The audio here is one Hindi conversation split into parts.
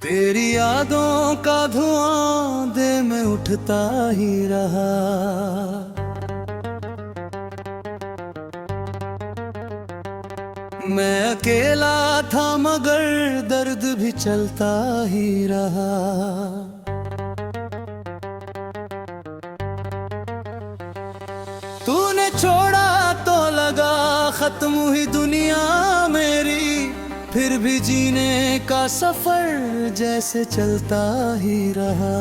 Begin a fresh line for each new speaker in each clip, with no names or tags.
तेरी यादों का धुआं दे में उठता ही रहा। मैं अकेला था मगर दर्द भी चलता ही रहा। तूने छोड़ा तो लगा खत्म हुई दुनिया मेरी, फिर भी जीने का सफर जैसे चलता ही रहा।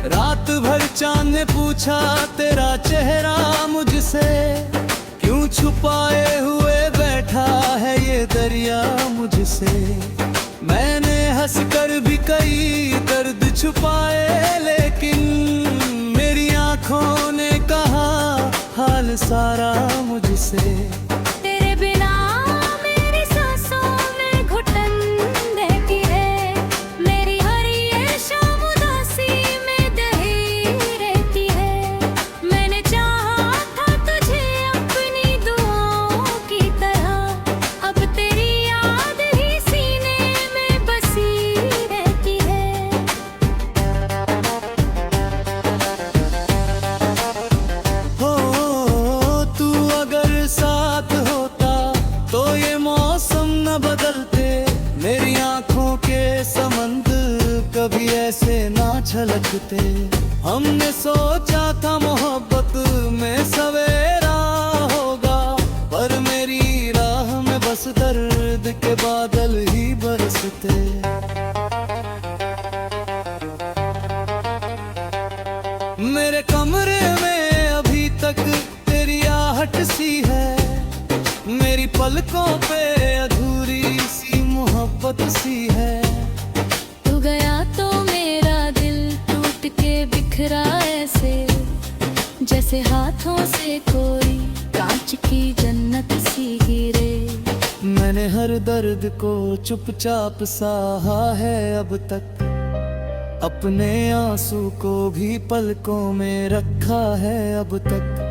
रात भर चांद ने पूछा तेरा चेहरा मुझसे, क्यों छुपाए हुए बैठा है ये दरिया मुझसे। मैंने हंसकर भी कई दर्द छुपाए, लेकिन मेरी आंखों ने कहा हाल सारा मुझसे।
तेरे बिना मेरी सांसों में घुटन रहती है, मेरी हर ये शाम उदासी में दही रहती है। मैंने चाहा था तुझे अपनी दुआओं की तरह, अब तेरी याद ही सीने में बसी रहती है।
हो तू अगर साथ होता तो ये मौसम न बदलते, मेरी आंखों के समंदर कभी ऐसे ना छलकते। हमने सोचा था मोहब्बत में सवेरा होगा, पर मेरी राह में बस दर्द के बादल ही बरसते। मेरे कमरे में अभी तक तेरी आहट सी है, मेरी पलकों पे अधूरी सी मोहब्बत सी है।
तू गया तो मेरा दिल टूट के बिखरा ऐसे, जैसे हाथों से कोई कांच की जन्नत सी गिरे।
मैंने हर दर्द को चुपचाप सहा है अब तक, अपने आंसू को भी पलकों में रखा है अब तक।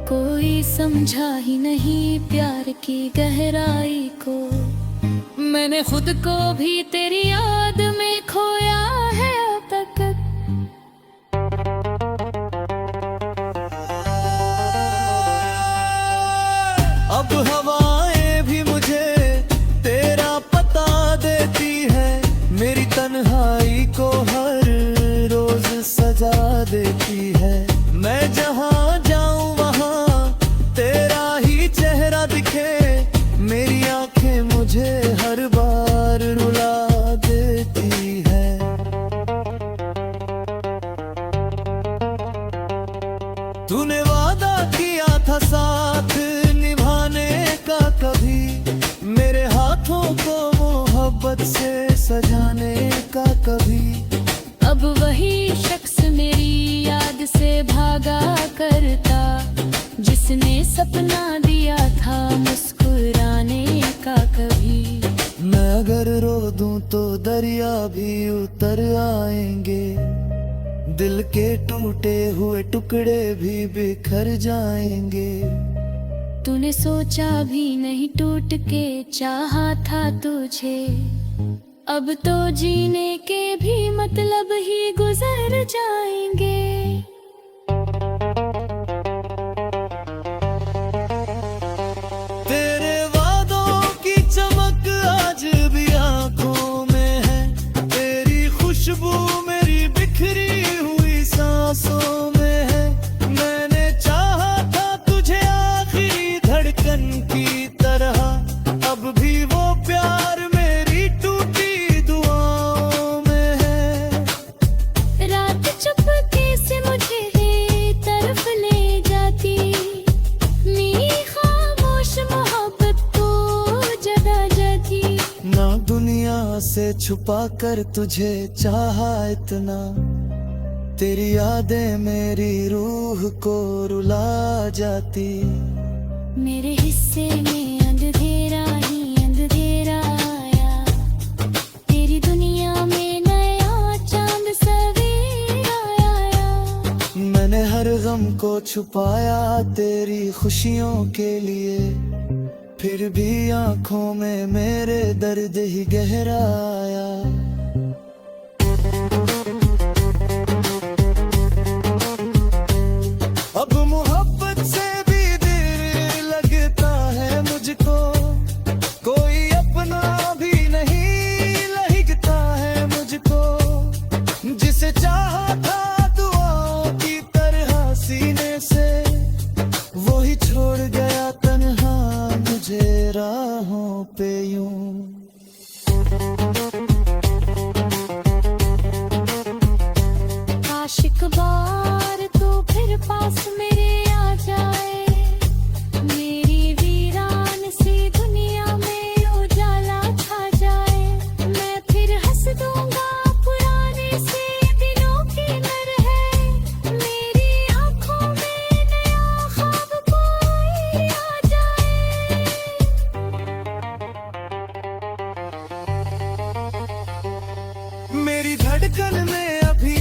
कोई समझा ही नहीं प्यार की गहराई को, मैंने खुद को भी तेरी याद में खोया है अब तक।
अब हवाएं भी मुझे तेरा पता देती है, मेरी तन्हाई को हर रोज सजा देती है। मैं जहाँ जाऊँ वहाँ तेरा ही चेहरा दिखे, मेरी आंखें मुझे हर बार रुला देती है। तूने वादा किया था साथ निभाने का, कभी मेरे हाथों को मोहब्बत से सजाने का कभी।
अब वही शख्स मेरी याद से भागा करता, जिसने सपना दिया था मुस्कुराने का कभी।
मैं अगर रो दूं तो दरिया भी उतर आएंगे, दिल के टूटे हुए टुकड़े भी बिखर जाएंगे।
तूने सोचा भी नहीं टूट के चाहा था तुझे, अब तो जीने के भी मतलब ही गुजर जाएंगे।
तेरे वादों की चमक आज भी आंखों में है, तेरी खुशबू मेरी बिखरी हुई सांसों में है। मैंने चाहा था तुझे आखिरी धड़कन की तरह, अब भी वो प्यार मेरी टूटी दुआओं में है।
रात चुपके से मुझे तरफ ले जाती, मेरी खामोश मोहब्बत तो जगा जाती।
ना दुनिया से छुपा कर तुझे चाहा इतना, तेरी यादें मेरी रूह को रुला जाती।
मेरे हिस्से में अंधेरा ही अंधेरा आया, तेरी दुनिया में नया चांद सवेरा आया।
गम को छुपाया तेरी खुशियों के लिए, फिर भी आंखों में मेरे दर्द ही गहरा आया। अब मोहब्बत से भी दिल लगता है मुझको, कोई अपना भी नहीं लगता है मुझको। जिसे चाहा था दुआओं की तरह सीने से, वो ही छोड़ गया तन्हा मुझे राहों पे यूं।
आशिक बार तो फिर पास मेरे आ जाए, मेरी वीरान सी दुनिया में उजाला छा जाए। मैं फिर हंस दूंगा पुराने से दिनों की नर है, मेरी आंखों में नया ख्वाब कोई आ जाए।
मेरी धड़कन में अभी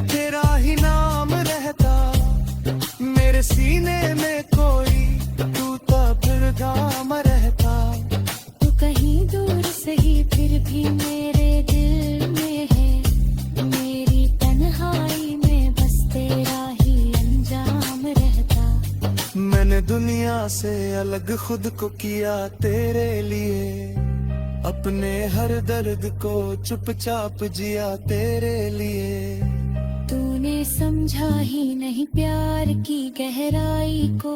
तेरा ही नाम रहता, मेरे सीने में कोई टूटा फिर गाम रहता।
तू कहीं दूर सही फिर भी मेरे दिल में है, मेरी तन्हाई में बस तेरा ही अंजाम रहता।
मैंने दुनिया से अलग खुद को किया तेरे लिए, अपने हर दर्द को चुपचाप जिया तेरे लिए।
तूने समझा ही नहीं प्यार की गहराई को,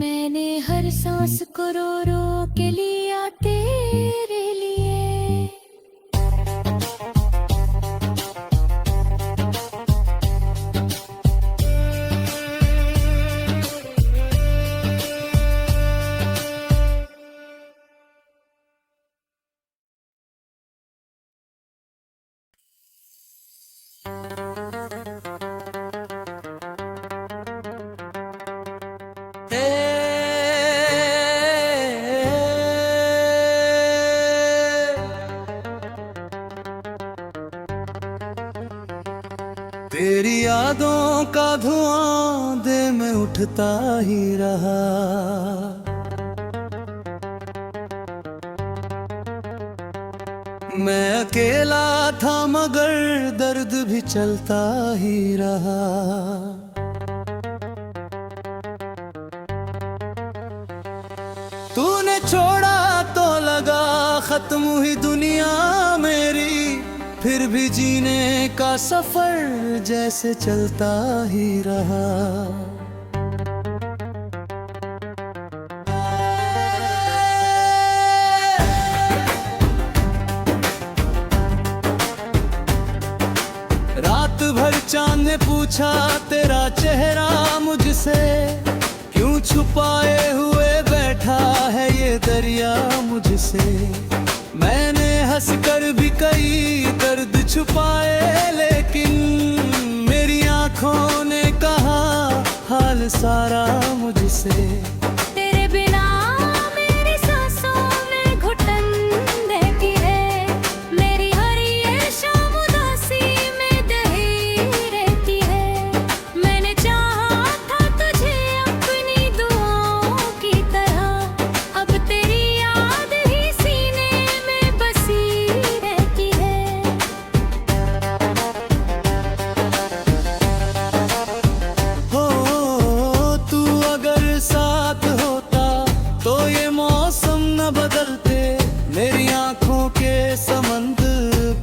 मैंने हर सांस को रो रो के लिया तेरे लिए।
तेरी यादों का धुआं दे में उठता ही रहा, मैं अकेला था मगर दर्द भी चलता ही रहा। तूने छोड़ा तो लगा खत्म हुई दुनिया मेरी, फिर भी जीने का सफर जैसे चलता ही रहा। रात भर चांद ने पूछा तेरा चेहरा मुझसे, क्यों छुपाए हुए बैठा है ये दरिया मुझसे। मैंने हंस कर भी कई दर्द छुपाए, लेकिन मेरी आंखों ने कहा हाल सारा मुझसे।
तेरे बिना मेरी सांसों में घुटन रहती है, मेरी हर ये शाम उदासी में दही रहती है। मैंने चाहा था तुझे अपनी दुआओं की तरह, अब तेरी याद ही सीने में बसी रहती है।
हो तू अगर साथ होता तो ये मौसम न बदलते, मेरी आंखों के समंदर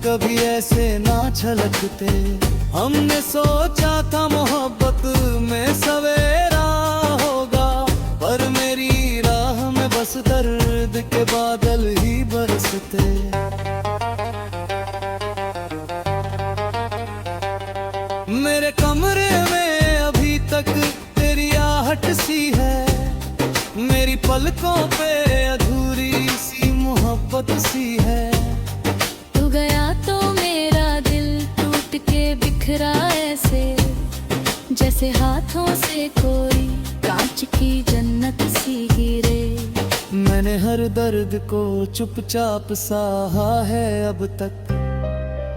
कभी ऐसे ना छलकते। हमने सोचा था मोहब्बत में सवेरा होगा, पर मेरी राह में बस दर्द के बादल ही बरसते। मेरे कमरे में अभी तक तेरी आहट सी है, मेरी पलकों पे अधूरी सी मोहब्बत सी है।
तू गया तो मेरा दिल टूट के बिखरा ऐसे, जैसे हाथों से कोई कांच की जन्नत सी गिरे।
मैंने हर दर्द को चुपचाप सहा है अब तक,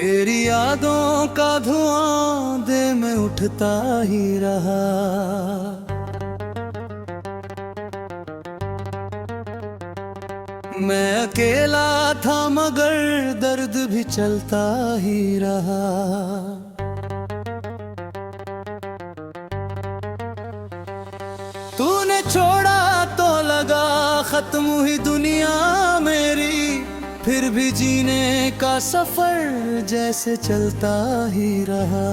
तेरी यादों का धुआं दे में उठता ही रहा। मैं अकेला था मगर दर्द भी चलता ही रहा। तूने छोड़ा तो लगा खत्म हुई दुनिया मेरी, फिर भी जीने का सफर जैसे चलता ही रहा।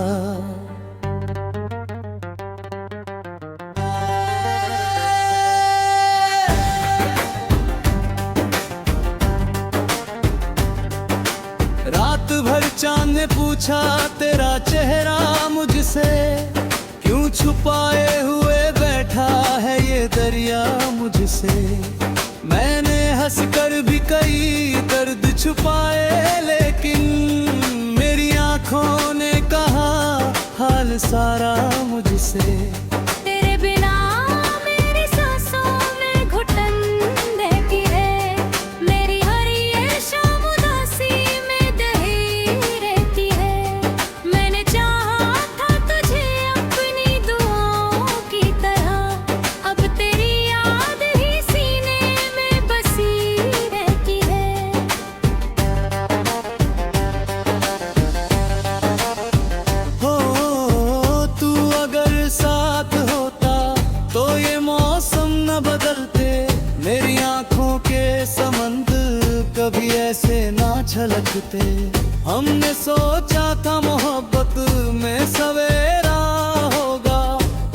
रात भर चांद ने पूछा तेरा चेहरा मुझसे, क्यों छुपाए हुए बैठा है ये दरिया मुझसे। मैंने हंसकर भी कई दर्द छुपाए, लेकिन मेरी आंखों ने कहा हाल सारा मुझसे।
तेरे बिना मेरी सांसों में घुटन रहती है, मेरी हर ये शाम उदासी में दही रहती है। मैंने चाहा था तुझे अपनी दुआओं की तरह, अब तेरी याद ही सीने में बसी रहती है।
हो तू अगर साथ होता तो ये मौसम न बदलते, मेरी आंखों के समंद कभी ऐसे ना छलकते। हमने सोचा था मोहब्बत में सवेरा होगा,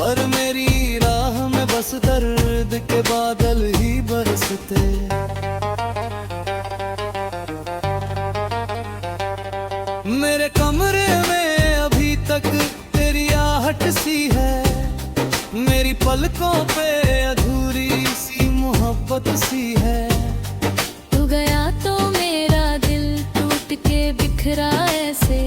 पर मेरी राह में बस दर्द के बादल ही बरसते। मेरे कमरे में अभी तक तेरी आहट सी है, मेरी पलकों पे अधूरी सी मोहब्बत सी है।
तू गया तो मेरा दिल टूट के बिखरा ऐसे,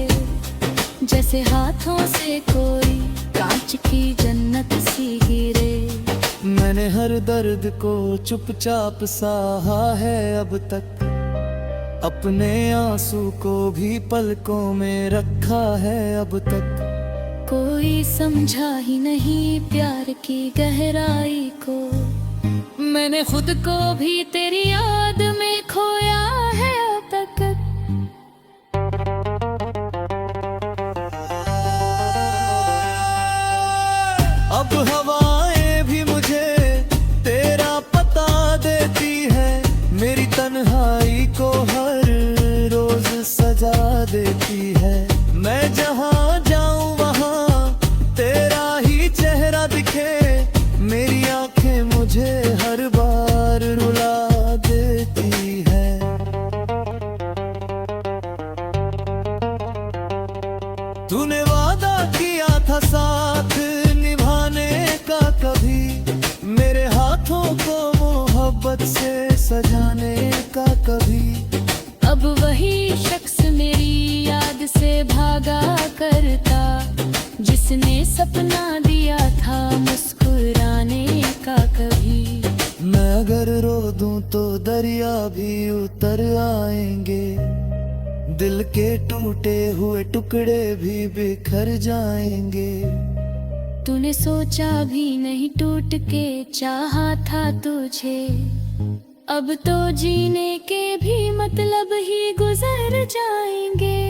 जैसे हाथों से कोई कांच की जन्नत सी गिरे।
मैंने हर दर्द को चुपचाप सहा है अब तक, अपने आंसू को भी पलकों में रखा है अब तक।
कोई समझा ही नहीं प्यार की गहराई को, मैंने खुद को भी तेरी याद में खोया है अब तक।
अब हवाएं भी मुझे तेरा पता देती है, मेरी तन्हाई को हर रोज सजा देती है। मैं जहाँ जाऊँ वहाँ तेरा ही चेहरा दिखे, मेरी आंखें मुझे हर बार रुला देती है। तूने वादा किया था साथ निभाने का, कभी मेरे हाथों को मोहब्बत से सजाने का कभी।
अब वही शख्स मेरी याद से भागा करता, जिसने सपना दिया था मुस्कुराने का कभी।
मैं अगर रो दूं तो दरिया भी उतर आएंगे, दिल के टूटे हुए टुकड़े भी बिखर जाएंगे।
तूने सोचा भी नहीं टूट के चाहा था तुझे, अब तो जीने के भी मतलब ही गुजर जाएंगे।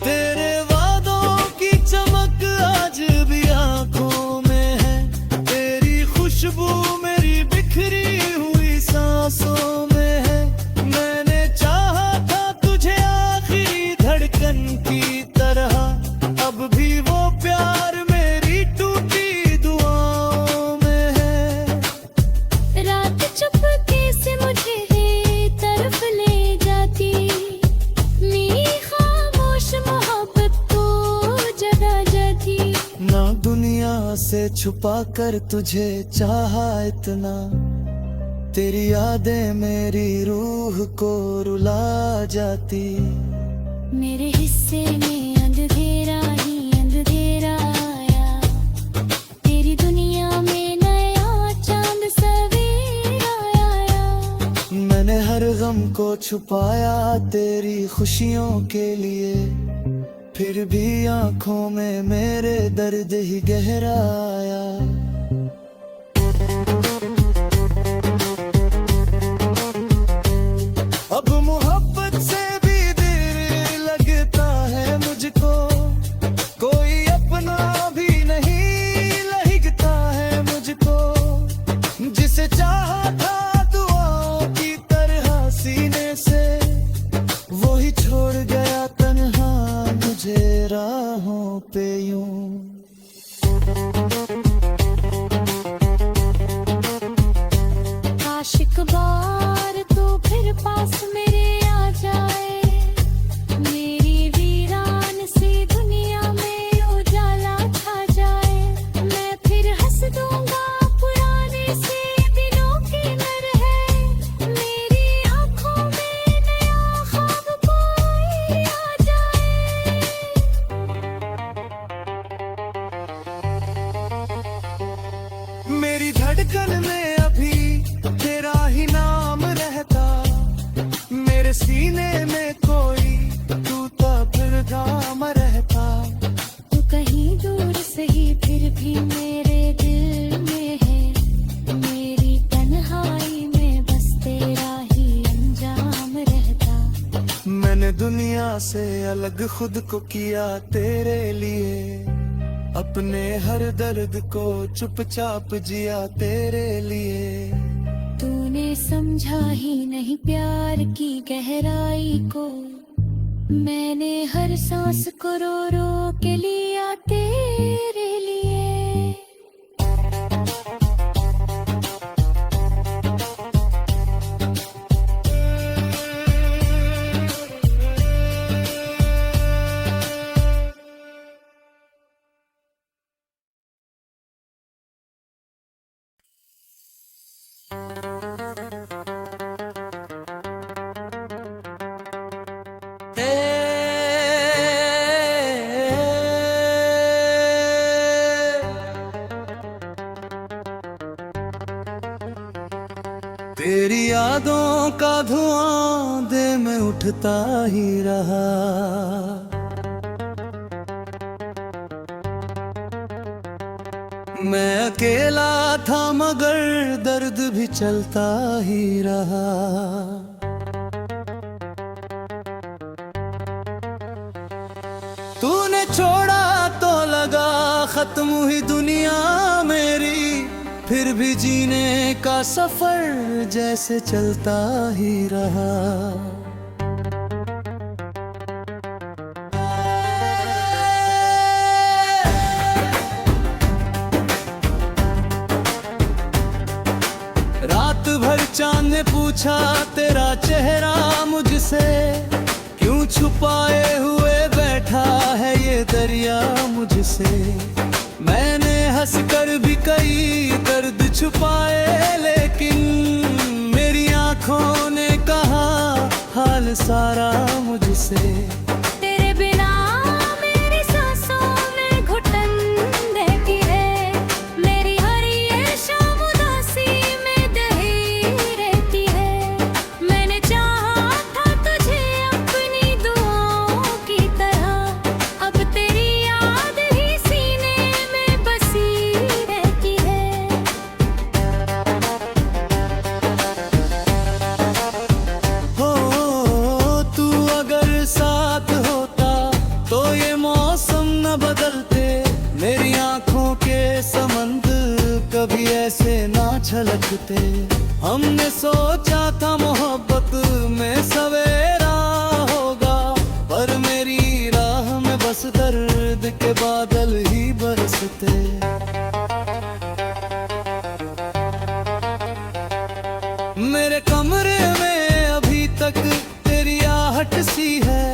तेरे वादों की चमक आज भी आंखों में है, तेरी खुशबू मेरी बिखरी हुई सांसों में है। मैंने चाहा था तुझे आखिरी धड़कन की तरह, अब भी वो प्यार मेरी टूटी दुआओं में है।
रात चुपके से मुझे तरफ ले जाती, मेरी खामोश मोहब्बत को जगा जाती।
ना दुनिया से छुपा कर तुझे चाहा इतना, तेरी यादें मेरी रूह को रुला जाती।
मेरे हिस्से में अंधेरा ही अंधेरा आया, तेरी दुनिया में नया चांद सवेरा आया।
गम को छुपाया तेरी खुशियों के लिए, फिर भी आंखों में मेरे दर्द ही गहरा आया। अब मोहब्बत से भी दिल लगता है मुझको, कोई अपना भी नहीं लगता है मुझको। जिसे चाहा था दुआओं की तरह सीने से, वो ही छोड़ गया तन्हा मुझे राहों पे यूं।
आशिक बार तो फिर पास मेरे आ जाए, मेरी वीरान सी दुनिया में उजाला छा जाए। मैं फिर हंस दूंगा पुराने से दिनों की नर है, मेरी आंखों में नया ख्वाब कोई आ जाए।
मेरी धड़कन में अभी तेरा ही नाम रहता, मेरे सीने में कोई टूटा फिर गाम रहता।
तू कहीं दूर से ही फिर भी मेरे दिल में है, मेरी तन्हाई में बस तेरा ही अंजाम रहता।
मैंने दुनिया से अलग खुद को किया तेरे लिए, अपने हर दर्द को चुपचाप जिया तेरे लिए।
तूने समझा ही नहीं प्यार की गहराई को, मैंने हर सांस को रो रो के लिया तेरे लिए।
तेरी यादों का धुआं दिल में उठता ही रहा, मैं अकेला था मगर दर्द भी चलता ही रहा। तूने छोड़ा तो लगा खत्म हुई दुनिया मेरी, फिर भी जीने का सफर जैसे चलता ही रहा। रात भर चांद ने पूछा तेरा चेहरा मुझसे, क्यों छुपाए हुए बैठा है ये दरिया मुझसे। मैंने हंसकर भी कई दर्द छुपाए, लेकिन मेरी आंखों ने कहा हाल सारा मुझसे।
तेरे बिना मेरी सांसों में घुटन रहती है, मेरी हर ये शाम उदासी में दही रहती है। मैंने चाहा था तुझे अपनी दुआओं की तरह, अब तेरी याद ही सीने में बसी रहती है।
हो तू अगर साथ होता तो ये मौसम न बदलते, मेरी आंखों के समंदर कभी ऐसे ना छलकते। हमने सोचा था मोहब्बत में सवेरा होगा, पर मेरी राह में बस दर्द के बादल ही बरसते। मेरे कमरे में अभी तक तेरी आहट सी है,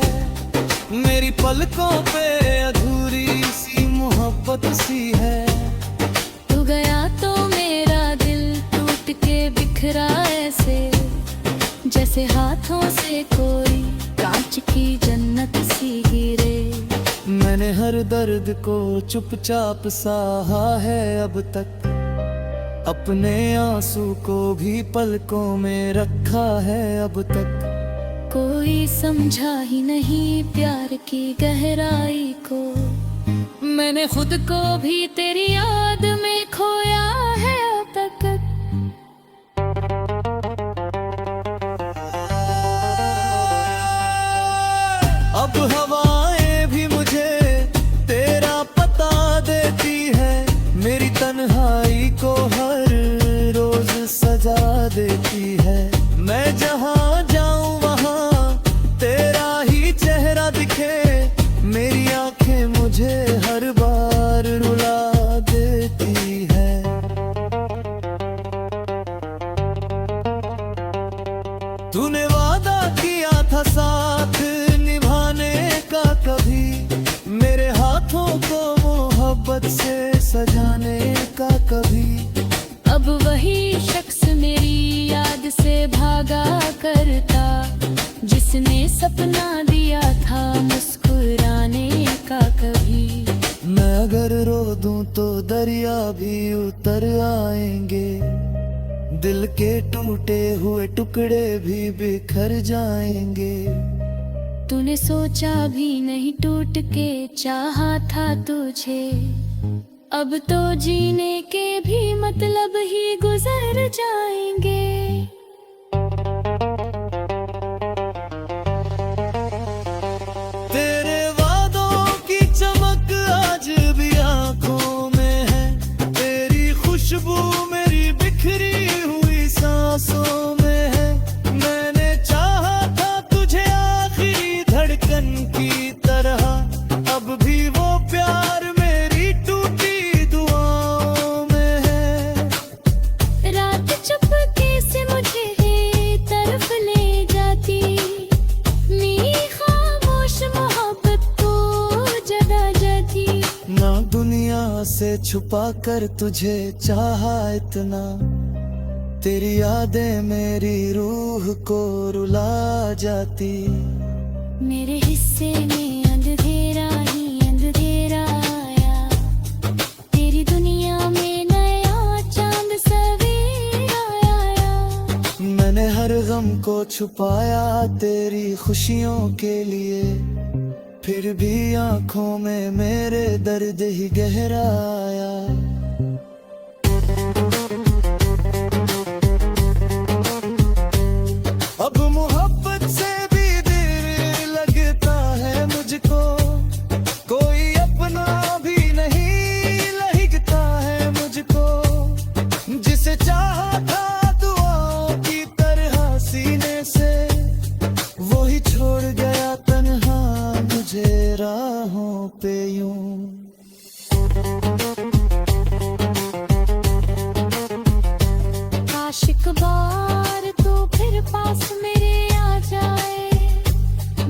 मेरी पलकों पे अधूरी सी मोहब्बत सी है।
तू गया तो मेरा दिल टूट के बिखरा ऐसे, जैसे हाथों से कोई कांच की जन्नत सी गिरे।
मैंने हर दर्द को चुपचाप सहा है अब तक, अपने आंसू को भी पलकों में रखा है अब तक।
कोई समझा ही नहीं प्यार की गहराई को, मैंने खुद को भी तेरी याद में खोया है अब तक।
अब हवाएं भी मुझे तेरा पता देती है, मेरी तन्हाई को हर रोज सजा देती है। मैं जहाँ जाऊँ वहाँ तेरा ही चेहरा दिखे, मेरी आंखें मुझे हर बार रुला देती है। तूने वादा किया था साथ निभाने का, कभी मेरे हाथों को मोहब्बत से सजाने का कभी।
अब वही शख्स मेरी याद से भागा करता, जिसने सपना दिया था मुस्कुराने का कभी।
मैं अगर रो दूं तो दरिया भी उतर आएंगे, दिल के टूटे हुए टुकड़े भी बिखर जाएंगे।
तूने सोचा भी नहीं टूट के चाहा था तुझे, अब तो जीने के भी मतलब ही गुजर जाएंगे।
तेरे वादों की चमक आज भी आंखों में है, तेरी खुशबू मेरी बिखरी हुई सांसों में है। मैंने चाहा था तुझे आखिरी धड़कन की तरह, अब भी वो प्यार मेरी टूटी दुआओं में है।
रात चुपके से मुझे तरफ ले जाती, मेरी खामोश मोहब्बत को जगा जाती।
ना दुनिया से छुपा कर तुझे चाहा इतना, तेरी यादें मेरी रूह को रुला जाती।
मेरे हिस्से में अंधेरा ही अंधेरा आया, तेरी दुनिया में नया चांद सवेरा आया।
मैंने हर गम को छुपाया तेरी खुशियों के लिए, फिर भी आंखों में मेरे दर्द ही गहरा आया। अब मोहब्बत से भी दिल लगता है मुझको, कोई अपना भी नहीं लगता है मुझको। जिसे चाहा था दुआओं की तरह सीने से, वो ही छोड़ गया तन्हा मुझे राहों पे यूं।
आशिक बार तो फिर पास मेरे आ जाए,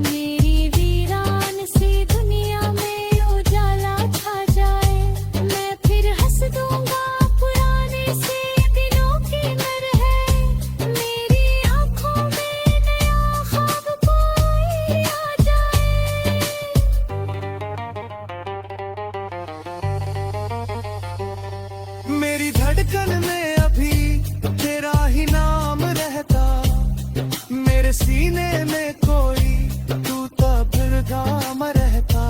मेरी वीरान सी दुनिया में उजाला छा जाए। मैं फिर हंस दूंगा पुराने से दिनों की मरहम, मेरी आंखों में नया ख्वाब कोई आ जाए।
मेरी धड़कन में अभी तेरा ही नाम रहता, मेरे सीने में कोई टूटा फिर गाम रहता।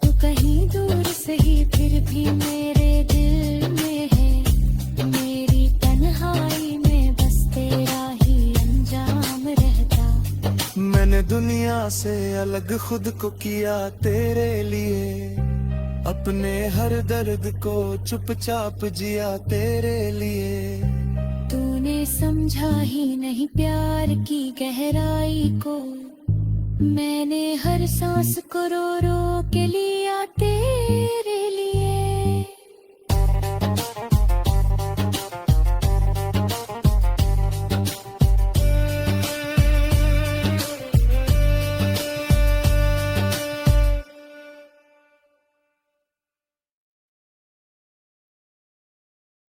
तू कहीं दूर से ही फिर भी मेरे दिल में है, मेरी तन्हाई में बस तेरा ही अंजाम रहता।
मैंने दुनिया से अलग खुद को किया तेरे लिए, अपने हर दर्द को चुपचाप जिया तेरे लिए।
तूने समझा ही नहीं प्यार की गहराई को, मैंने हर सांस को रो रो के लिया तेरे लिए।